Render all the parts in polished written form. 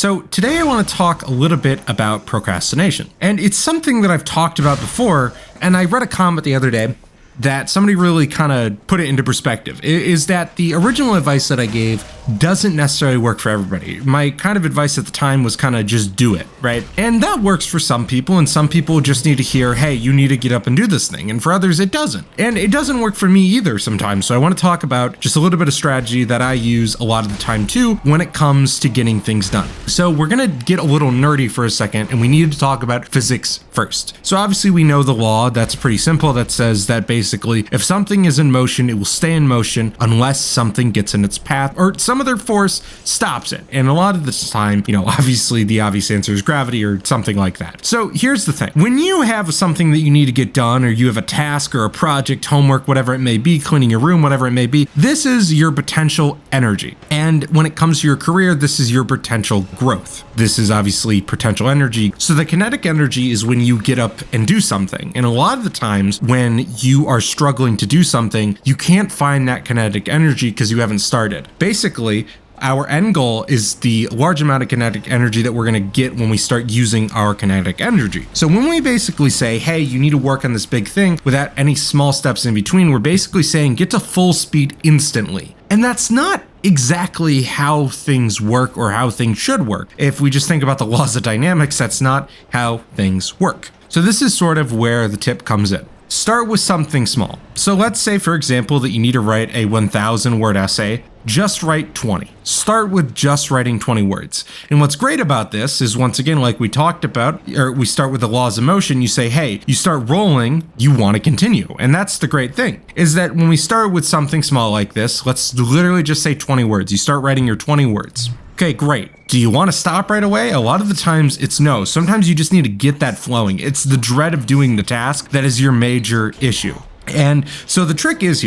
So today I want to talk a little bit about procrastination. And it's something that I've talked about before, and I read a comment the other day that somebody really kind of put it into perspective, is that the original advice that I gave doesn't necessarily work for everybody. My kind of advice at the time was kind of just do it, right? And that works for some people, and some people just need to hear, hey, you need to get up and do this thing. And for others, it doesn't. And it doesn't work for me either sometimes. So I want to talk about just a little bit of strategy that I use a lot of the time too when it comes to getting things done. So we're going to get a little nerdy for a second, and we need to talk about physics first. So obviously we know the law that's pretty simple that says that basically if something is in motion, it will stay in motion unless something gets in its path or some other force stops it. And a lot of the time, obviously the obvious answer is gravity or something like that. So here's the thing. When you have something that you need to get done, or you have a task or a project, homework, whatever it may be, cleaning your room, whatever it may be, this is your potential energy. And when it comes to your career, this is your potential growth. This is obviously potential energy. So the kinetic energy is when you get up and do something. And a lot of the times when you are struggling to do something, you can't find that kinetic energy because you haven't started. Basically, our end goal is the large amount of kinetic energy that we're going to get when we start using our kinetic energy. So when we basically say, hey, you need to work on this big thing without any small steps in between, we're basically saying get to full speed instantly. And that's not exactly how things work or how things should work. If we just think about the laws of dynamics, that's not how things work. So this is sort of where the tip comes in. Start with something small. So let's say, for example, that you need to write a 1,000 word essay. Just write 20. Start with just writing 20 words. And what's great about this is, once again, like we talked about, or we start with the laws of motion, you say, hey, you start rolling, you want to continue. And that's the great thing, is that when we start with something small like this, let's literally just say 20 words. You start writing your 20 words. Okay, great. Do you want to stop right away? A lot of the times it's no. Sometimes you just need to get that flowing. It's the dread of doing the task that is your major issue. And so the trick is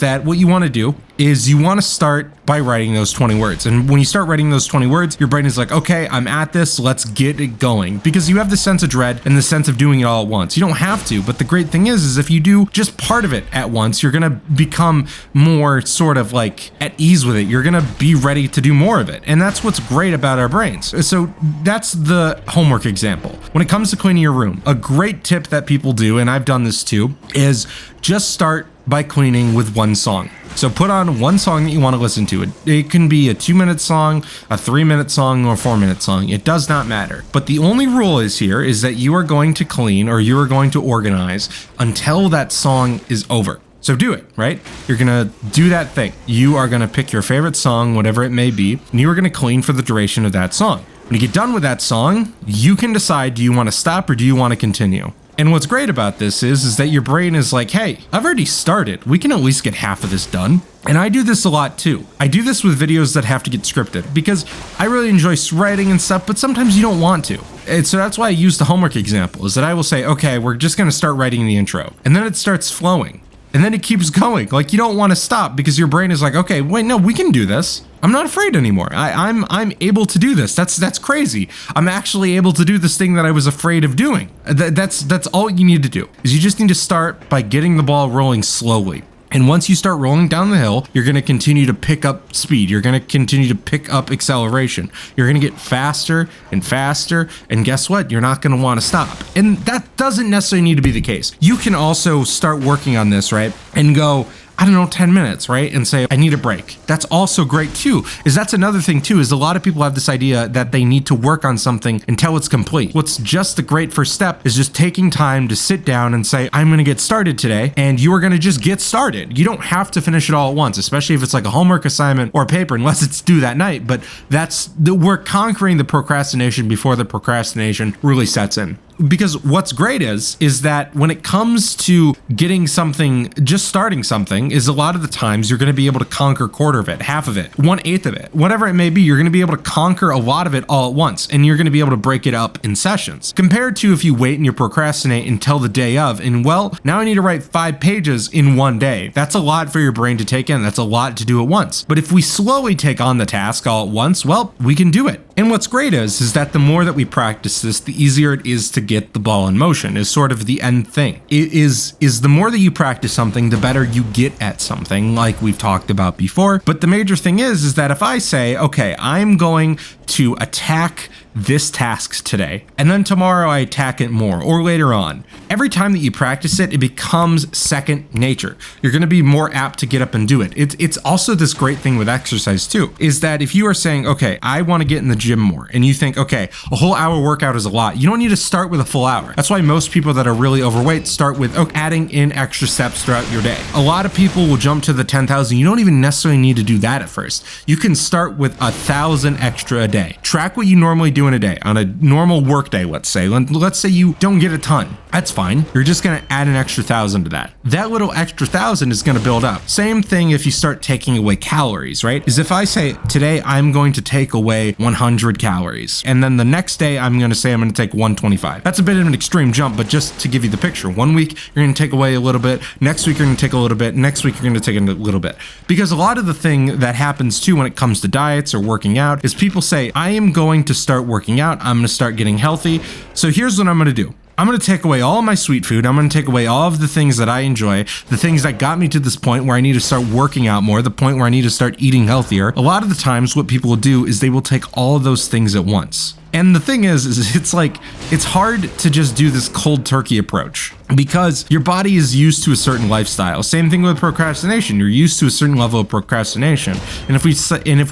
that what you want to do is you want to start by writing those 20 words. And when you start writing those 20 words, your brain is like, okay, I'm at this, let's get it going. Because you have the sense of dread and the sense of doing it all at once. You don't have to, but the great thing is if you do just part of it at once, you're going to become more sort of like at ease with it. You're going to be ready to do more of it. And that's what's great about our brains. So that's the homework example. When it comes to cleaning your room, a great tip that people do, and I've done this too, is just start by cleaning with one song. So put on one song that you want to listen to. It can be a 2-minute song, a 3-minute song, or a 4-minute song. It does not matter. But the only rule is that you are going to clean or you are going to organize until that song is over. So do it, right? You're going to do that thing. You are going to pick your favorite song, whatever it may be, and you are going to clean for the duration of that song. When you get done with that song, you can decide, do you want to stop or do you want to continue? And what's great about this is that your brain is like, hey, I've already started. We can at least get half of this done. And I do this a lot too. I do this with videos that have to get scripted because I really enjoy writing and stuff, but sometimes you don't want to. And so that's why I use the homework example, is that I will say, okay, we're just going to start writing the intro. And then it starts flowing. And then it keeps going. Like, you don't want to stop because your brain is like, okay, wait, no, we can do this. I'm not afraid anymore. I'm able to do this. That's crazy. I'm actually able to do this thing that I was afraid of doing. That's all you need to do, is you just need to start by getting the ball rolling slowly. And once you start rolling down the hill, you're going to continue to pick up speed. You're going to continue to pick up acceleration. You're going to get faster and faster. And guess what? You're not going to want to stop. And that doesn't necessarily need to be the case. You can also start working on this, right? And go, 10 minutes, right? And say, I need a break. That's also great too, that's another thing too, is a lot of people have this idea that they need to work on something until it's complete. What's just the great first step is just taking time to sit down and say, I'm going to get started today. And you are going to just get started. You don't have to finish it all at once, especially if it's like a homework assignment or a paper, unless it's due that night. But we're conquering the procrastination before the procrastination really sets in. Because what's great is that when it comes to getting something, just starting something, is a lot of the times you're going to be able to conquer a quarter of it, half of it, 1/8 of it, whatever it may be. You're going to be able to conquer a lot of it all at once, and you're going to be able to break it up in sessions. Compared to if you wait and you procrastinate until the day of, and well, now I need to write 5 pages in one day. That's a lot for your brain to take in. That's a lot to do at once. But if we slowly take on the task all at once, well, we can do it. And what's great is that the more that we practice this, the easier it is to get the ball in motion, is sort of the end thing. It is the more that you practice something, the better you get at something, like we've talked about before. But the major thing is that if I say, okay, I'm going to attack this task today, and then tomorrow I attack it more, or later on, every time that you practice it, it becomes second nature. You're going to be more apt to get up and do it. It's also this great thing with exercise too, is that if you are saying, okay, I want to get in the gym more, and you think, okay, a whole hour workout is a lot, you don't need to start with a full hour. That's why most people that are really overweight start with adding in extra steps throughout your day. A lot of people will jump to the 10,000. You don't even necessarily need to do that at first. You can start with 1,000 extra a day. Track what you normally do in a day. On a normal work day, let's say you don't get a ton. That's fine. You're just going to add an extra 1,000 to that. That little extra 1,000 is going to build up. Same thing if you start taking away calories, right? Is if I say today I'm going to take away 100 calories, and then the next day I'm going to say I'm going to take 125. That's a bit of an extreme jump, but just to give you the picture, one week you're going to take away a little bit, next week you're going to take a little bit, next week you're going to take a little bit. Because a lot of the thing that happens too when it comes to diets or working out is people say, I am going to start working out, I'm going to start getting healthy, so here's what I'm going to do. I'm going to take away all of my sweet food. I'm going to take away all of the things that I enjoy, the things that got me to this point where I need to start working out more, the point where I need to start eating healthier. A lot of the times what people will do is they will take all of those things at once. And the thing is it's hard to just do this cold turkey approach because your body is used to a certain lifestyle. Same thing with procrastination. You're used to a certain level of procrastination. And if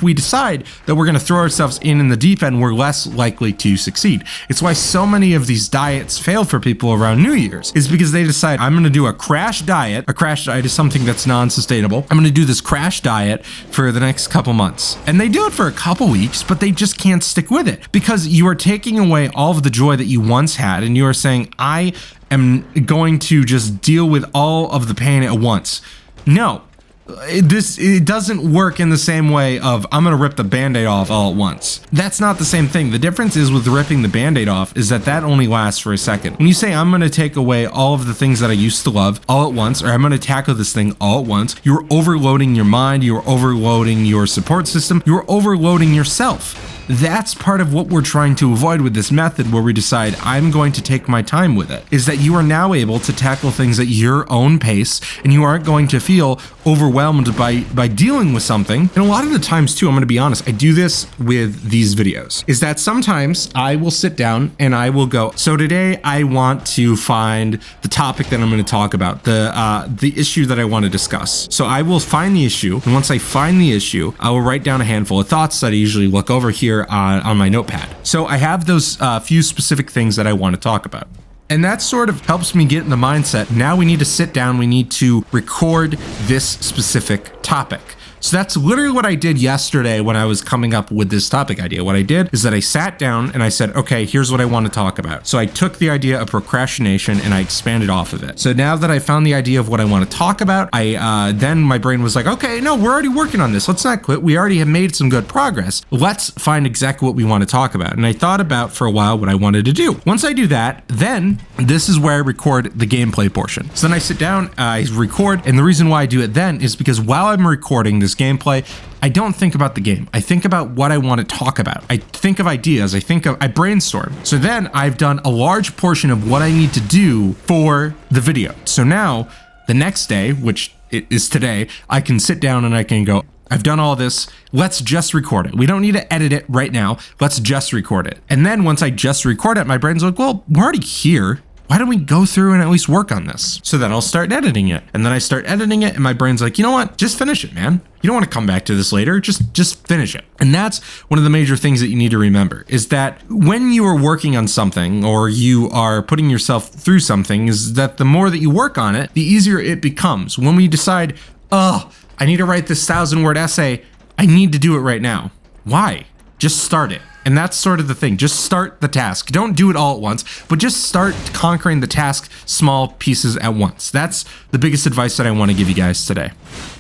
we decide that we're going to throw ourselves in the deep end, we're less likely to succeed. It's why so many of these diets fail for people around New Year's, is because they decide, I'm going to do a crash diet. A crash diet is something that's non-sustainable. I'm going to do this crash diet for the next couple months. And they do it for a couple weeks, but they just can't stick with it because you are taking away all of the joy that you once had, and you are saying, I am going to just deal with all of the pain at once. No, it doesn't work in the same way of I'm going to rip the Band-Aid off all at once. That's not the same thing. The difference is with ripping the Band-Aid off is that only lasts for a second. When you say I'm going to take away all of the things that I used to love all at once, or I'm going to tackle this thing all at once, you're overloading your mind, you're overloading your support system, you're overloading yourself. That's part of what we're trying to avoid with this method, where we decide I'm going to take my time with it, is that you are now able to tackle things at your own pace, and you aren't going to feel overwhelmed by dealing with something. And a lot of the times too, I'm going to be honest, I do this with these videos, is that sometimes I will sit down and I will go, so today I want to find the topic that I'm going to talk about, the issue that I want to discuss. So I will find the issue, and once I find the issue, I will write down a handful of thoughts that I usually look over here on my notepad. So I have those few specific things that I want to talk about. And that sort of helps me get in the mindset. Now we need to sit down, we need to record this specific topic. So that's literally what I did yesterday when I was coming up with this topic idea. What I did is that I sat down and I said, okay, here's what I want to talk about. So I took the idea of procrastination and I expanded off of it. So now that I found the idea of what I want to talk about, then my brain was like, okay, no, we're already working on this. Let's not quit. We already have made some good progress. Let's find exactly what we want to talk about. And I thought about for a while what I wanted to do. Once I do that, then this is where I record the gameplay portion. So then I sit down, I record, and the reason why I do it then is because while I'm recording this gameplay, I don't think about the game. I think about what I want to talk about. I think of ideas. I brainstorm. So then I've done a large portion of what I need to do for the video. So now the next day, which it is today, I can sit down and I can go, I've done all this. Let's just record it. We don't need to edit it right now. Let's just record it. And then once I just record it, my brain's like, well, we're already here. Why don't we go through and at least work on this? So then I'll start editing it. And then I start editing it and my brain's like, you know what? Just finish it, man. You don't want to come back to this later. Just finish it. And that's one of the major things that you need to remember, is that when you are working on something or you are putting yourself through something, is that the more that you work on it, the easier it becomes. When we decide, oh, I need to write this 1,000-word essay, I need to do it right now. Why? Just start it. And that's sort of the thing. Just start the task. Don't do it all at once, but just start conquering the task small pieces at once. That's the biggest advice that I want to give you guys today.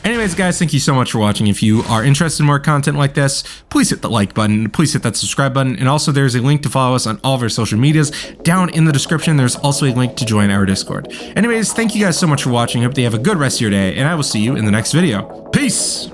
Anyways, guys, thank you so much for watching. If you are interested in more content like this, please hit the like button. Please hit that subscribe button. And also there's a link to follow us on all of our social medias down in the description. There's also a link to join our Discord. Anyways, thank you guys so much for watching. Hope that you have a good rest of your day, and I will see you in the next video. Peace!